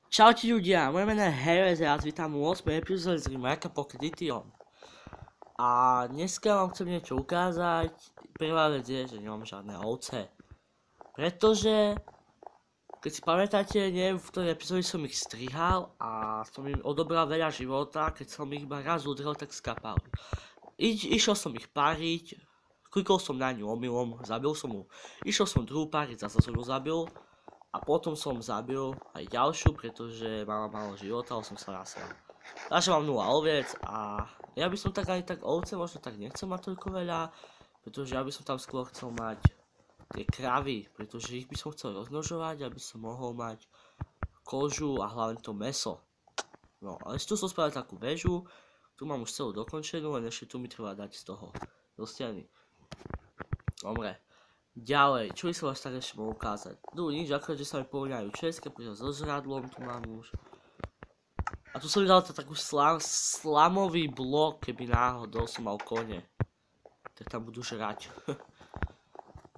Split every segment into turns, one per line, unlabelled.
Čaute ľudia, moje meno je Herez a ja vás vítam u 8. epizódy z Remarka Pocket Edition. A dneska vám chcem niečo ukázať. Prvá vec je, že nemám žiadne ovce. Pretože, keď si pamätáte, neviem, v ktorej epizóde som ich strihal a som im odobral veľa života, keď som ich iba raz udrel, tak skapali. Išiel som ich páriť, klikol som na ňu omylom, zabil som ju. Išiel som druhú páriť, zase som ju zabil. A potom som zabil aj ďalšiu, pretože mala málo života, ale som sa nasral. Takže mám 0 oviec a ja by som tak ani tak ovce možno tak nechcel mať toľko veľa, pretože ja by som tam skôr chcel mať tie kravy, pretože ich by som chcel rozmnožovať, aby som mohol mať kožu a hlavne to mäso. No, ale tu som spravil takú väžu, tu mám už celú dokončenú, len ešte tu mi treba dať z toho do steny. Dobre. Ďalej, čo by som vás tak ešte mohol ukázať? No nič, akorát, že sa mi poľňajú české, pretože so žradlom tu mám už. A tu som mi dal takú slamový blok, keby náhodou som mal kone. Tak tam budú žrať.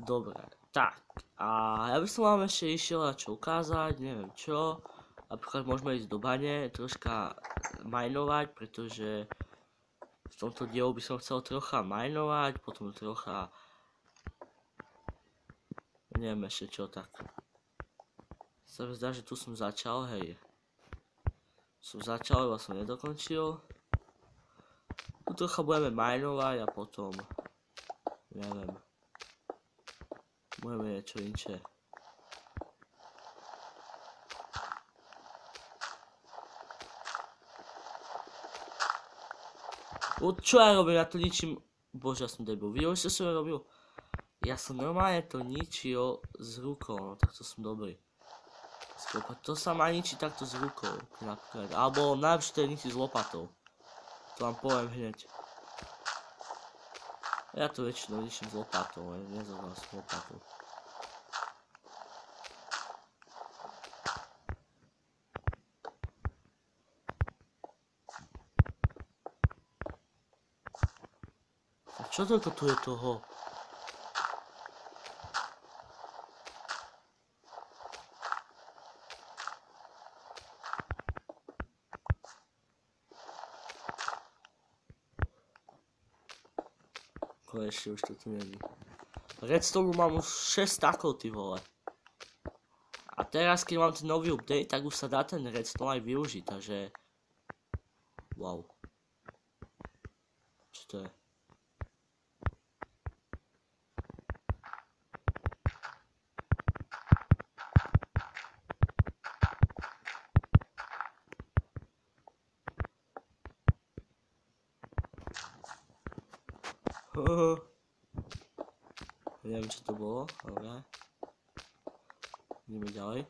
Dobre, tak. A ja by som vám ešte išiel na čo ukázať, neviem čo. Napríklad môžeme ísť do bane, troška minovať, pretože v tomto dielu by som chcel trocha minovať, potom trocha neviem ešte čo tak. Sa mi zdá, že tu som začal, hej. Som začal, iba som nedokončil. Tu trocha budeme minovať a potom, neviem. Budeme niečo inšie. Čo ja robím? Ja to ničím. Bože, ja som debil. Videl, čo som robil? Ja som normálne to ničil s rukou, no tak to som dobrý. To sa má ničiť takto s rukou, napríklad. Alebo najlepšie to je ničiť s lopatou. To vám poviem hneď. Ja to väčšinou ničím s lopatou, ale nezaujímam s lopatou. A čo toľko tu je toho? Konečne už to tu není. Redstone mám už 6 takov, ty vole. A teraz, keď mám ten nový update, tak už sa dá ten redstone aj využiť, takže... Wow. Čo to je? Neviem, čo to bolo, ale ideme ďalej.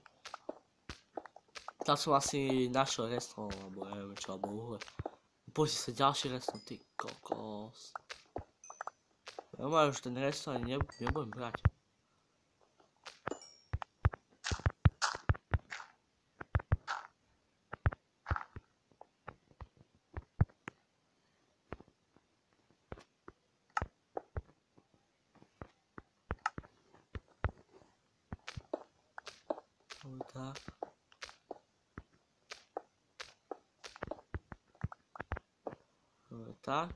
Tam som asi našiel redstone, alebo neviem čo, alebo uhle. Poď sa ďalší redstone, ty kokos. Ja mám už ten redstone ani nebudem brať. Tak. Tak.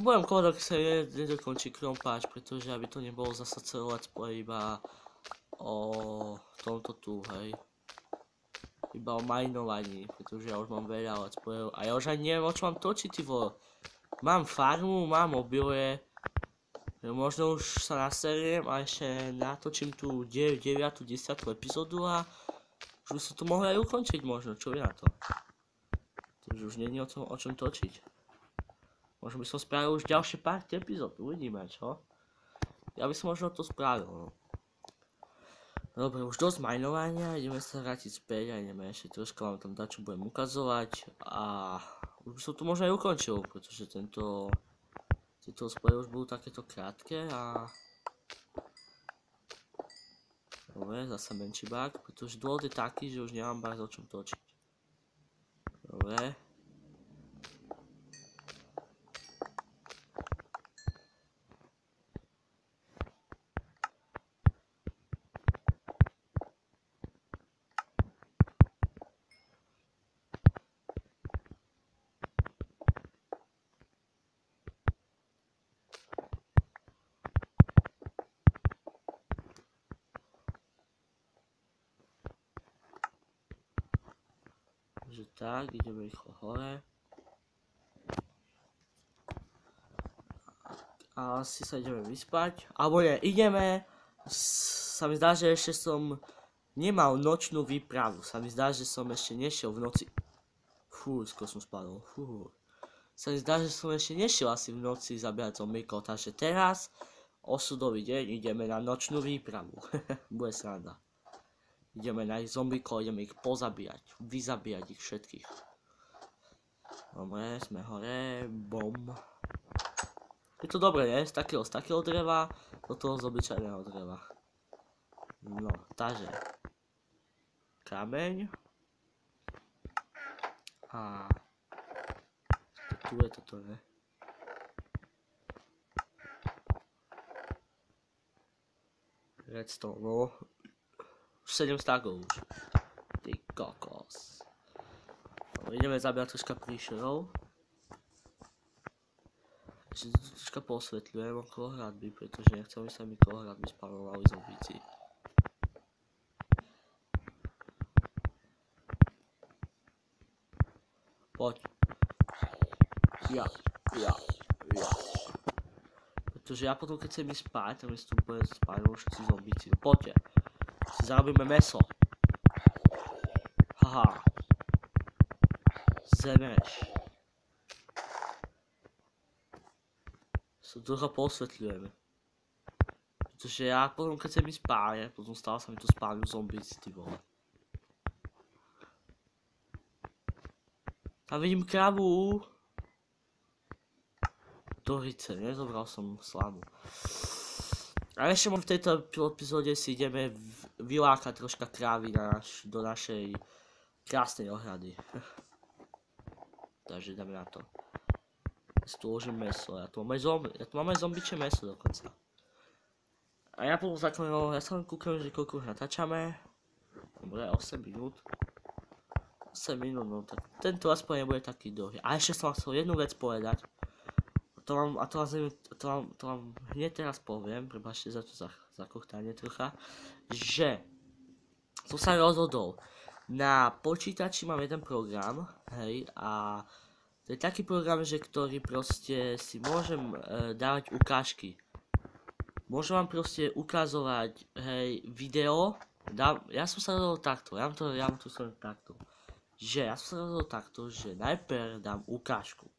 Budem povedať, keď sa nedokončí krompáč, pretože aby to nebolo zasa celé let's play iba o tomto tu, hej. Iba o minovaní, pretože ja už mám veľa let's playov a ja už ani neviem, o čo mám točiť, ty vole. Mám farmu, mám obilie. Možno už sa naseriem a ešte natočím tú 9., 10. epizódu a už by som to mohol aj ukončiť možno, čo je na to. Takže už nie je o čom točiť. Možno by som spravil už ďalšie pár epizód, uvidíme čo. Ja by som možno to spravil, no. Dobre, už dosť minovania, ideme sa vrátiť späť a ideme ešte troška vám tam dať, čo budem ukazovať a už by som to možno aj ukončil, pretože tieto spoje už budú takéto krátke a... Dobre, zase menší bug, pretože dôvod je taký, že už nemám bug o čom točiť. Dobre. Takže tak, ideme rýchlo hore. A asi sa ideme vyspať. Alebo nie, ideme. Sa mi zdá, že ešte som nemal nočnú výpravu. Sa mi zdá, že som ešte nešiel v noci. Fú, skôr som spadol. Fú. Sa mi zdá, že som ešte nešiel asi v noci zabíjať zombíkov. Takže teraz, osudový deň, ideme na nočnú výpravu. Bude sranda. Ideme na ich zombíkov, ideme ich pozabíjať. Vyzabíjať ich všetkých. Dobre, sme hore. Bom. Je to dobre, nie? Z takého dreva do toho z obyčajného dreva. No, takže. Kameň. A tu je toto, ne? Redstone, no. Už 7 stakov už. Ty kokos. No, ideme zabíjať troška príšerov. Ešte to troška posvetľujem okolo hradby, pretože nechcem, aby sa mi okolo hradby spalovali zombíci. Poď. Ja. Pretože ja potom, keď chcem ísť spať, tam je úplne spájno všetci zombíci. No poďte. Si zarobíme meso. Haha. Zemeš. Sa trocha posvetľujeme. Pretože ja potom, keď chcem ísť spať, potom stále sa mi tu spávajú zombíci, ty vole. Tam vidím kravu. Dorice, nezobral som slamu. A ešte v tejto epizóde si ideme vylákať troška krávy do našej krásnej ohrady. Takže ideme na to. Si tu ložím meso, ja tu mám aj zombičie meso dokonca. A ja potom ja sa len kúkam, že koľko už natáčame. Dobre, 8 minút. 8 minút, no tak tento aspoň nebude taký dlhý. A ešte som vám chcel jednu vec povedať. To vám hneď teraz poviem, prepáčte za to zakochtanie trocha, že som sa rozhodol. Na počítači mám jeden program, hej, a to je taký program, že ktorý proste si môžem dávať ukážky. Môžem vám proste ukazovať, hej, video. Ja som sa rozhodol takto, ja vám to som takto. Že ja som sa rozhodol takto, že najprv dám ukážku.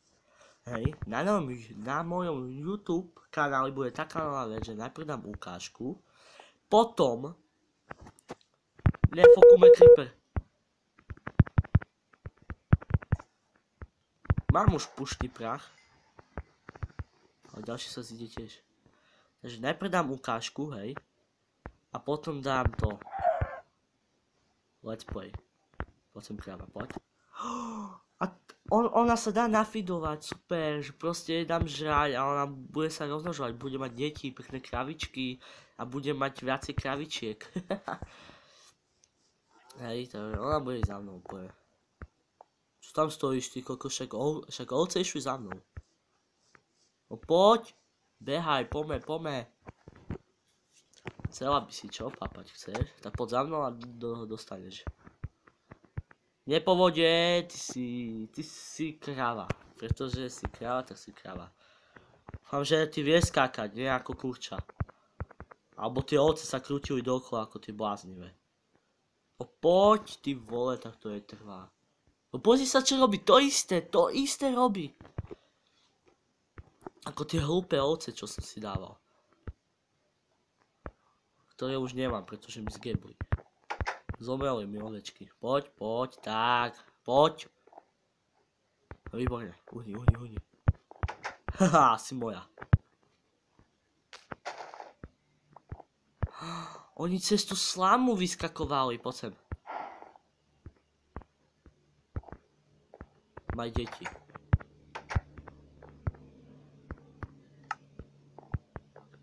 Hej, na mojom YouTube kanáli bude taká nová vec, že najprv dám ukážku, potom nefokujme creeper. Mám už puštný prach, ale ďalší sa zíde tiež. Takže najprv dám ukážku, hej, a potom dám to. Let's play. Poď sem kráva, poď. A ona sa dá nafidovať, super, že proste jej dám žrať a ona bude sa rozmnožovať, bude mať deti, pekné kravičky a bude mať viacej kravičiek. Hej, ona bude za mnou úplne. Čo tam stojíš, ty koko, však ovce išli za mnou. No poď, behaj, poďme. Chcela by si čo, papať chceš? Tak poď za mnou a dostaneš. Nie po vode, ty si kráva. Pretože si kráva, tak si kráva. Dúfam, že ty vieš skákať, nie ako kurča. Alebo tie ovce sa krútili dookola ako tie bláznivé. No poď, ty vole, tak to je trvá. No pozri sa, čo robí, to isté robí. Ako tie hlúpe ovce, čo som si dával. Ktoré už nemám, pretože mi zgebli. Zomreli mi ovečky. Poď, tak, poď. No výborne, uhni. Haha, si moja. Oni cez tú slamu vyskakovali, poď sem. Maj deti.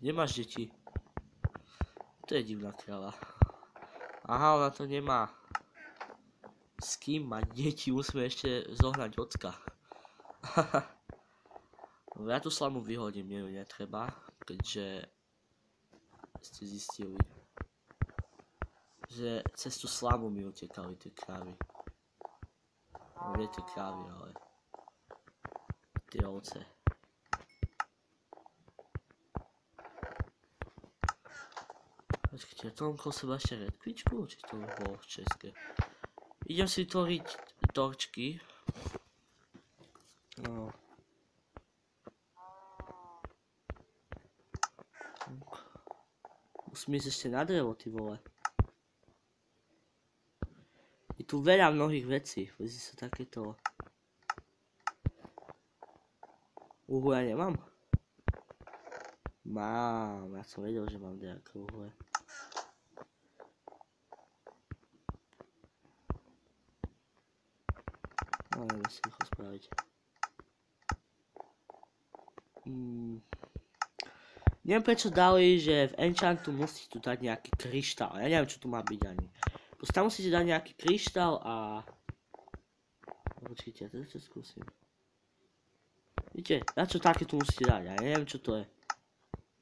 Kde máš deti? To je divná kráva. Aha, ona to nemá. S kým mať deti, musíme ešte zohnať ocka. Ja tú slamu vyhodím, mne ju netreba, keďže ste zistili, že cez tú slamu mi utekali tie krávy. No nie tie krávy, ale tie ovce. Počkajte, Tomko som ešte redkvičku, či to bolo v české. Idem si vytvoriť torčky. No. Musím ísť ešte na drevo, ty vole. Je tu veľa mnohých vecí, vezi sa takéto... Uhlia nemám? Mám, ja som vedel, že mám nejaké uhlie. No, neviem si rýchlo spraviť. Neviem prečo dali, že v enchantu musí tu dať nejaký kryštál. Ja neviem čo tu má byť ani. Proste tam musíte dať nejaký kryštál a... Počkajte, ja to skúsim. Víte, na čo také tu musíte dať, ja neviem čo to je.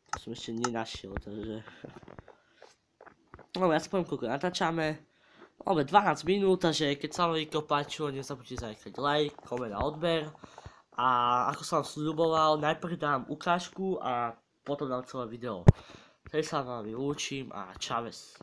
To som ešte nenašiel, takže... No ja sa poviem koľko natáčame. Máme 12 minút, takže keď sa vám video páčilo, nezabudnite zanechať like, koment a odber. A ako som vám sľuboval, najprv dám ukážku a potom dám celé video. Teď sa vám vylúčim a čaves.